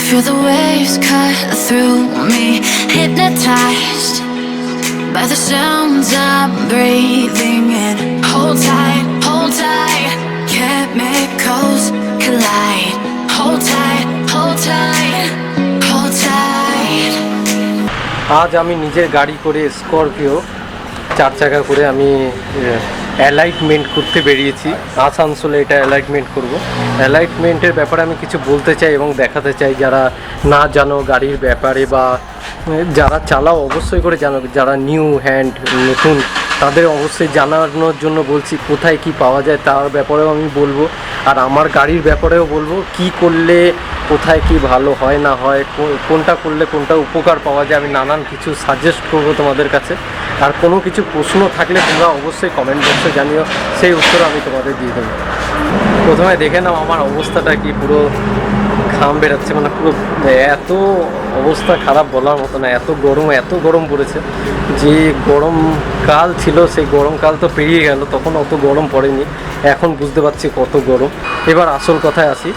Feel the waves cut through me, hypnotized by the sounds I'm breathing in. Hold tight, chemicals collide. Hold tight, hold tight, hold tight. আজ আমি নিজের গাড়ি করে Scorpio 4 চাকা করে আমি অ্যালাইটমেন্ট করতে বেরিয়েছি। আসানসোলে এটা অ্যালাইটমেন্ট করব। অ্যালাইটমেন্টের ব্যাপারে আমি কিছু বলতে চাই এবং দেখাতে চাই, যারা না জানো গাড়ির ব্যাপারে বা যারা চালাও অবশ্যই করে জানো, যারা নিউ হ্যান্ড নতুন তাদের অবশ্যই জানানোর জন্য বলছি কোথায় কি পাওয়া যায় তার ব্যাপারেও আমি বলবো, আর আমার গাড়ির ব্যাপারেও বলবো কি করলে কোথায় কি ভালো হয় না হয়, কোনটা করলে কোনটা উপকার পাওয়া যায়, আমি নানান কিছু সাজেস্ট করবো তোমাদের কাছে। আর কোনো কিছু প্রশ্ন থাকলে তোমরা অবশ্যই কমেন্ট বক্সে জানিও, সেই উত্তর আমি তোমাদের দিয়ে দেবো। প্রথমে দেখে নাও আমার অবস্থাটা কি, পুরো ঘাম বেরোচ্ছে, মানে পুরো এত অবস্থা খারাপ বলার মতো না, এত গরম পড়েছে। যে গরমকাল ছিল সেই গরমকাল তো পেরিয়ে গেল, তখন অত গরম পড়েনি, এখন বুঝতে পারছি কত গরম। এবার আসল কথায় আসি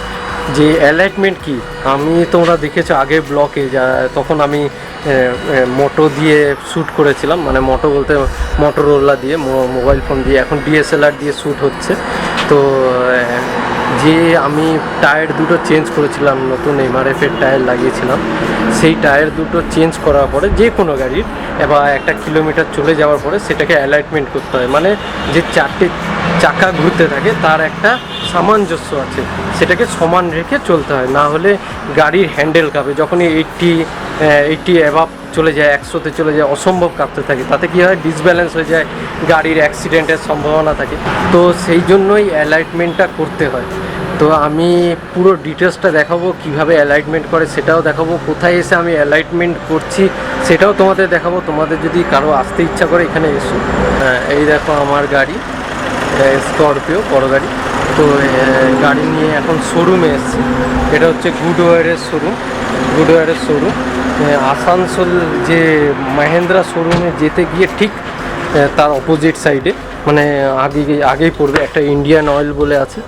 যে অ্যালাইটমেন্ট কি। আমি তোমরা দেখেছো আগের ব্লকে, তখন আমি মোটো দিয়ে শ্যুট করেছিলাম, মানে মোটো বলতে মোটোরোলা দিয়ে, মোবাইল ফোন দিয়ে, এখন ডিএসএলআর দিয়ে শ্যুট হচ্ছে। তো যে আমি টায়ার দুটো চেঞ্জ করেছিলাম, নতুন এমআরএফের টায়ার লাগিয়েছিলাম, সেই টায়ার দুটো চেঞ্জ করার পরে যে কোনো গাড়ির এবার 1 কিলোমিটার চলে যাওয়ার পরে সেটাকে অ্যালাইটমেন্ট করতে হয়, মানে যে 4টে চাকা ঘুরতে থাকে তার একটা সামঞ্জস্য আছে, সেটাকে সমান রেখে চলতে হয়, না হলে গাড়ির হ্যান্ডেল কাঁপে। যখনই 80 অ্যাভাব চলে যায়, 100-তে চলে যায়, অসম্ভব কাঁপতে থাকে, তাতে কী হয় ডিসব্যালেন্স হয়ে যায়, গাড়ির অ্যাক্সিডেন্টের সম্ভাবনা থাকে। তো সেই জন্যই অ্যালাইটমেন্টটা করতে হয়। তো আমি পুরো ডিটেলসটা দেখাবো, কিভাবে অ্যালাইটমেন্ট করে সেটাও দেখাবো, কোথায় এসে আমি অ্যালাইটমেন্ট করছি সেটাও তোমাদের দেখাবো। তোমাদের যদি কারো আসতে ইচ্ছা করে এখানে এসো। এই দেখো আমার গাড়ি স্করপিও, বড় গাড়ি। তো গাড়ি নিয়ে এখন শোরুমে এসেছি। এটা হচ্ছে গুডওয়ারের শোরুম। আসানসোল যে মাহিন্দ্রা শোরুমে যেতে গিয়ে ঠিক তার অপোজিট সাইডে, মানে আগেই পড়বে একটা ইন্ডিয়ান অয়েল বলে আছে।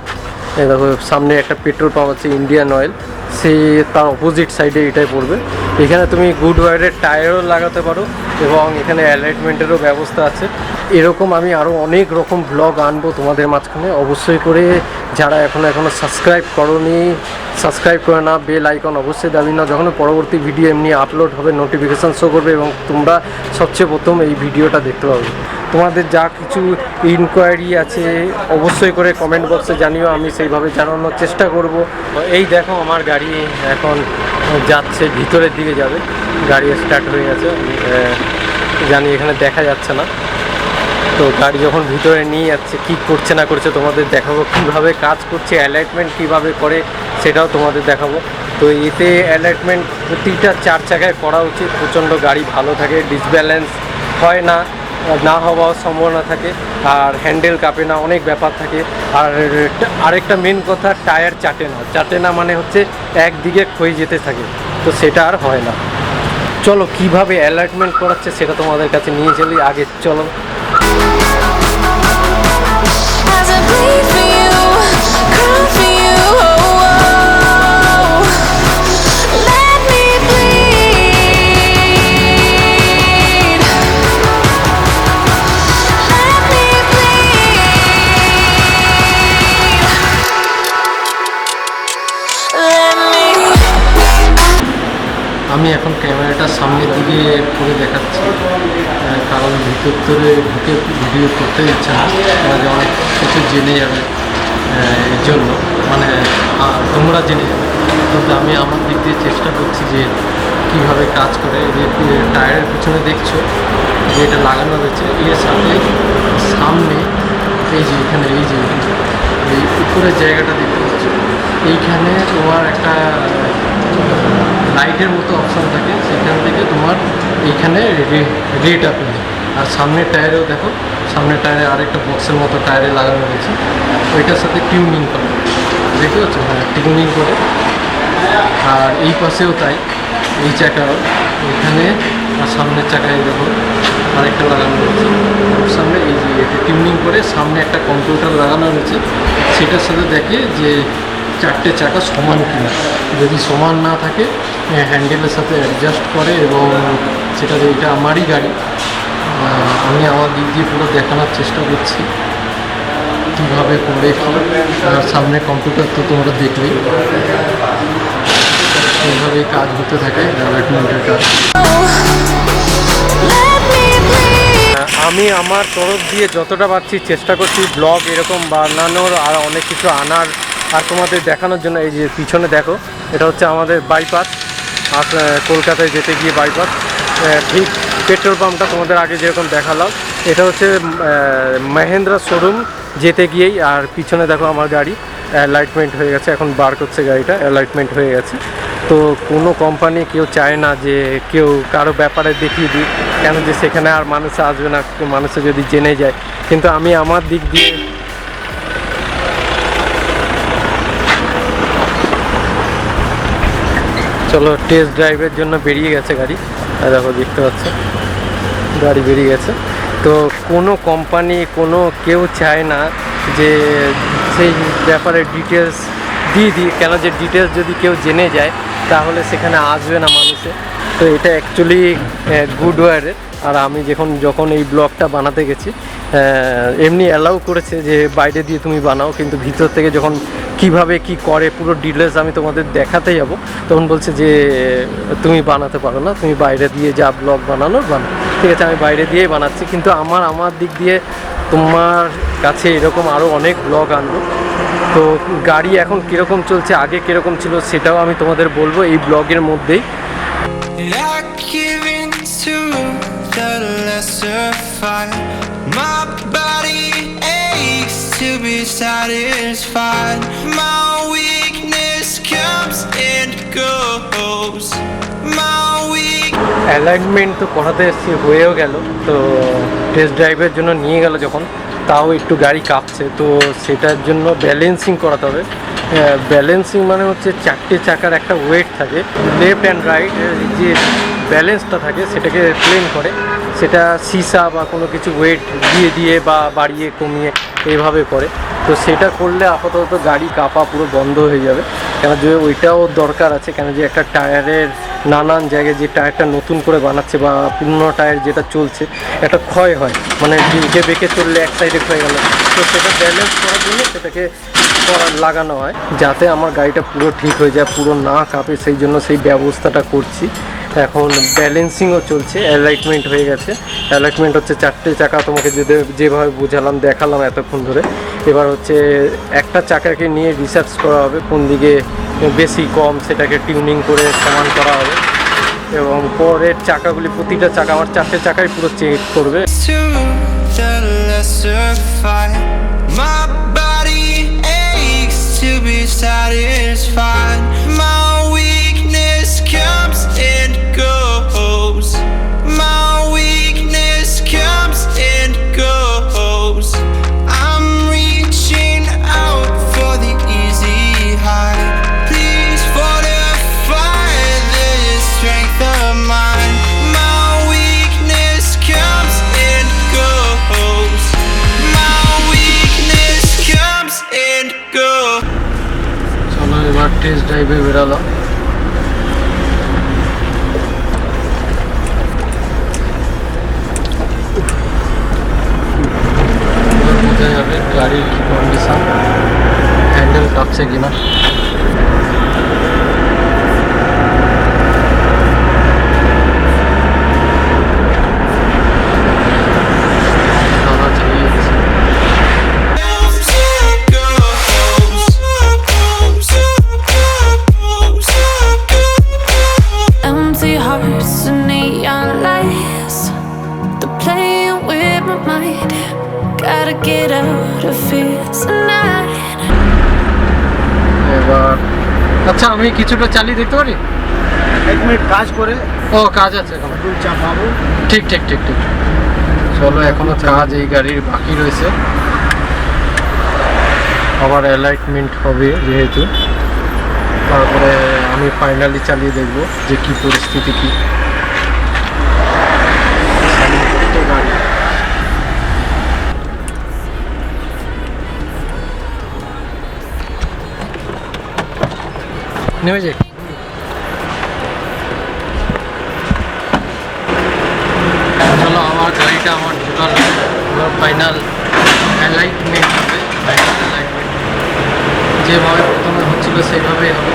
দেখো সামনে একটা পেট্রোল পাম্প আছে ইন্ডিয়ান অয়েল, সে তার অপোজিট সাইডে এটাই পড়বে। এখানে তুমি গুডওয়ারের টায়ারও লাগাতে পারো এবং এখানে অ্যালাইটমেন্টেরও ব্যবস্থা আছে। এরকম আমি আরও অনেক রকম ব্লগ আনবো তোমাদের মাঝখানে। অবশ্যই করে যারা এখনও সাবস্ক্রাইব করোনি, সাবস্ক্রাইব করে না, বেল আইকন অবশ্যই দাবি না, যখন পরবর্তী ভিডিও এমনি আপলোড হবে নোটিফিকেশান শো করবে এবং তোমরা সবচেয়ে প্রথম এই ভিডিওটা দেখতে পাবে। তোমাদের যা কিছু ইনকোয়ারি আছে অবশ্যই করে কমেন্ট বক্সে জানিও, আমি সেইভাবে জানানোর চেষ্টা করব। এই দেখো আমার গাড়ি এখন যাচ্ছে, ভিতরের দিকে যাবে, গাড়ি স্টার্ট হয়ে গেছে। জানি এখানে দেখা যাচ্ছে না, তো গাড়ি যখন ভিতরে নিয়ে যাচ্ছে কী করছে না করছে তোমাদের দেখাবো, কীভাবে কাজ করছে, অ্যালাইটমেন্ট কীভাবে করে সেটাও তোমাদের দেখাবো। তো এতে অ্যালাইটমেন্ট প্রতিটা 4 চাকায় করা উচিত, প্রচণ্ড গাড়ি ভালো থাকে, ডিসব্যালেন্স হয় না, না হওয়ার সম্ভাবনা থাকে, আর হ্যান্ডেল কাঁপে না, অনেক ব্যাপার থাকে। আর আরেকটা মেন কথা, টায়ার চাটে না মানে হচ্ছে একদিকে ক্ষয়ে যেতে থাকে, তো সেটা আর হয় না। চলো কিভাবে অ্যালাইটমেন্ট করাচ্ছে সেটা তোমাদের কাছে নিয়ে চলি, আগে চলো। আমি এখন ক্যামেরাটা সামনের দিকে করে দেখাচ্ছি, কারণ ভিতরে ঢুকে ভিডিও করতে ইচ্ছা না, যে অনেক কিছু জেনে যাবে, এর জন্য মানে তোমরা জেনে যাবে। কিন্তু আমি আমার দিক দিয়ে চেষ্টা করছি যে কীভাবে কাজ করে। যে টায়ারের পিছনে দেখছো যে এটা লাগানো রয়েছে, এর সাথে সামনে এই যে এখানে এই উপরের জায়গাটা দেখতে পাচ্ছ, এইখানে তোমার একটা লাইটের মতো অপশান থাকে, সেখান থেকে তোমার এইখানে রেট আপনি। আর সামনের টায়ারেও দেখো, সামনের টায়ারে আরেকটা বক্সের মতো টায়ারে লাগানো রয়েছে, ওইটার সাথে টিউনিং করে, দেখতে পাচ্ছ? হ্যাঁ, টিউনিং করে। আর এই পাশেও তাই, এই চাকাও এখানে, আর সামনের চাকায় দেখো আরেকটা লাগানো রয়েছে সামনে, এই যে এটা টিউনিং করে সামনে একটা কম্পিউটার লাগানো রয়েছে, সেটার সাথে দেখে যে 4টে চাকা সমান কিনা। যদি সমান না থাকে হ্যান্ডেলের সাথে অ্যাডজাস্ট করে, এবং সেটা এটা আমারই গাড়ি, আমি আমার দিক দিয়ে পুরো দেখানোর চেষ্টা করছি কীভাবে করে কি। আর সামনে কম্পিউটার তো তোমরা দেখলেই, এইভাবেই কাজ হতে থাকে ডেভেলপমেন্টের কাজ। আমি আমার তরফ দিয়ে যতটা পারছি চেষ্টা করছি ব্লগ এরকম বানানোর, আর অনেক কিছু আনার আর তোমাদের দেখানোর জন্য। এই যে পিছনে দেখো, এটা হচ্ছে আমাদের বাইপাস, আর কলকাতায় যেতে গিয়ে বাইপাস, ঠিক পেট্রোল পাম্পটা তোমাদের আগে যেরকম দেখালাম, এটা হচ্ছে মহেন্দ্রা শোরুম যেতে গিয়েই। আর পিছনে দেখো আমার গাড়ি অ্যালাইটমেন্ট হয়ে গেছে, এখন বার করছে গাড়িটা, অ্যালাইটমেন্ট হয়ে গেছে। তো কোনো কোম্পানি কেউ চায় না যে কেউ কারো ব্যাপারে দেখিয়ে দিই, কেন যে সেখানে আর মানুষ আসবে না, মানুষে যদি জেনে যায়। কিন্তু আমি আমার দিক দিয়ে চলো টেস্ট ড্রাইভের জন্য বেরিয়ে গেছে গাড়ি, দেখো দেখতে পাচ্ছ গাড়ি বেরিয়ে গেছে। তো কোনো কোম্পানি কোনো কেউ চায় না যে সেই ব্যাপারে ডিটেলস দিয়ে দিই, কেন যে ডিটেলস যদি কেউ জেনে যায় তাহলে সেখানে আসবে না মানুষে। তো এটা অ্যাকচুয়ালি গুড ওয়ারের। আর আমি যখন এই ব্লগটা বানাতে গেছি, এমনি অ্যালাউ করেছে যে বাইরে দিয়ে তুমি বানাও, কিন্তু ভিতর থেকে যখন কিভাবে কি করে পুরো ডিটেলস আমি তোমাদের দেখাতে যাব, তখন বলছে যে তুমি বানাতে পারো না, তুমি বাইরে দিয়ে যা ব্লগ বানানোর বানাও। ঠিক আছে, আমি বাইরে দিয়েই বানাচ্ছি, কিন্তু আমার দিক দিয়ে তোমার কাছে এরকম আরও অনেক ব্লগ আনবো। তো গাড়ি এখন কীরকম চলছে, আগে কীরকম ছিল, সেটাও আমি তোমাদের বলবো এই ব্লগের মধ্যেই। The lesser fight, my body aches to be satisfied. My weakness comes and goes. My weak. Alignment তো করাতে এসেছি, হয়েও গেল। তো টেস্ট ড্রাইভের জন্য নিয়ে গেল যখন, তাও একটু গাড়ি কাঁপছে, তো সেটার জন্য ব্যালেন্সিং করাতে হবে। ব্যালেন্সিং মানে হচ্ছে চারটে চাকার একটা ওয়েট থাকে, লেফট অ্যান্ড রাইট যে ব্যালেন্সটা থাকে সেটাকে প্লেন করে, সেটা সিসা বা কোনো কিছু ওয়েট দিয়ে বা বাড়িয়ে কমিয়ে এইভাবে করে। তো সেটা করলে আপাতত গাড়ি কাঁপা পুরো বন্ধ হয়ে যাবে, কেন যে ওইটাও দরকার আছে, কেন যে একটা টায়ারের নানান জায়গায় যে টায়ারটা নতুন করে বানাচ্ছে বা পুরনো টায়ার যেটা চলছে একটা ক্ষয় হয়, মানে যে বেঁকে চললে এক সাইডে ক্ষয়ে গেল, তো সেটা ব্যালেন্স করার জন্য সেটাকে লাগানো হয়, যাতে আমার গাড়িটা পুরো ঠিক হয়ে যায়, পুরো না কাঁপে, সেই জন্য সেই ব্যবস্থাটা করছি। এখন ব্যালেন্সিংও চলছে, অ্যালাইটমেন্ট হয়ে গেছে। অ্যালাইটমেন্ট হচ্ছে চারটে চাকা, তোমাকে যেভাবে বোঝালাম দেখালাম এতক্ষণ ধরে। এবার হচ্ছে একটা চাকাকে নিয়ে রিসার্চ করা হবে কোন দিকে বেশি কম, সেটাকে টিউনিং করে সমান করা হবে, এবং পরের চাকাগুলি প্রতিটা চাকা আমার চারটে চাকাই পুরো চেক করবে। To the lesser fight, my body aches to be satisfied. My weakness comes and goes. My weakness comes and goes. I'm reaching out for the easy high. Please fortify this strength of mine. My weakness comes and goes. My weakness comes and goes. চলো এবার test ড্রাইভে বেরালাম। বোঝা যাবে গাড়ির কি condition, handle কাঁপছে কিনা। Empty hearts and neon lights, they're playing with my mind. Gotta get out of here tonight. এবার আচ্ছা, আমি কিছুটা চালিয়ে দেখতে পারি? 1 মিনিট কাজ করে ও কাজ আছে এখন, চাপাবো। ঠিক। চলো এখনো কাজ এই গাড়ির বাকি রয়েছে, আবার অ্যালাইটমেন্ট হবে যেহেতু, তারপরে আমি ফাইনালি চালিয়ে দেখব যে কি পরিস্থিতি কি। নেমে যাই। গাড়িটা আমার টোটাল ফাইনাল অ্যালাইনমেন্ট হবে। ফাইনাল অ্যালাইনমেন্ট যেভাবে প্রথমে হচ্ছিল সেইভাবেই হবে।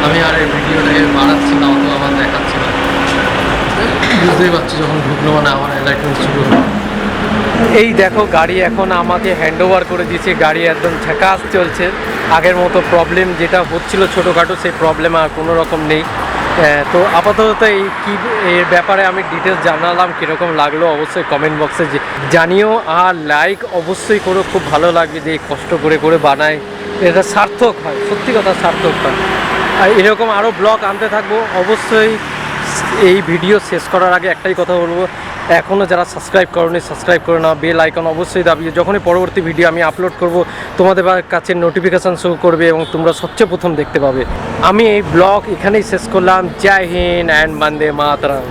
আমি আর এই ভিডিওটাকে বাড়াচ্ছি না, অত আমার দেখাচ্ছি না, বুঝতেই পারছি যখন ঢুকলো মানে আমার অ্যালাইনমেন্ট শুরু হলো। এই দেখো গাড়ি এখন আমাকে হ্যান্ড ওভার করে দিয়েছে, গাড়ি একদম ঝাকাস চলছে। আগের মতো প্রবলেম যেটা হচ্ছিল ছোটোখাটো সেই প্রবলেম আর কোনো রকম নেই। তো আপাতত এর ব্যাপারে আমি ডিটেলস জানালাম, কীরকম লাগলো অবশ্যই কমেন্ট বক্সে জানিও। আর লাইক অবশ্যই করো, খুব ভালো লাগবে যে কষ্ট করে করে বানায়, এটা সার্থক হয়, সত্যি কথা সার্থক হয়। আর এরকম আরও ব্লগ আনতে থাকবো অবশ্যই। এই ভিডিও শেষ করার আগে একটাই কথা বলবো, এখনও যারা সাবস্ক্রাইব করোনি সাবস্ক্রাইব করে নাও, বেল আইকন অবশ্যই দাবিয়ে, যখনই পরবর্তী ভিডিও আমি আপলোড করব তোমাদের কাছে নোটিফিকেশান শো করবে এবং তোমরা সবচেয়ে প্রথম দেখতে পাবে। আমি এই ব্লগ এখানেই শেষ করলাম। জয় হিন্দ অ্যান্ড বন্দে মাতরম।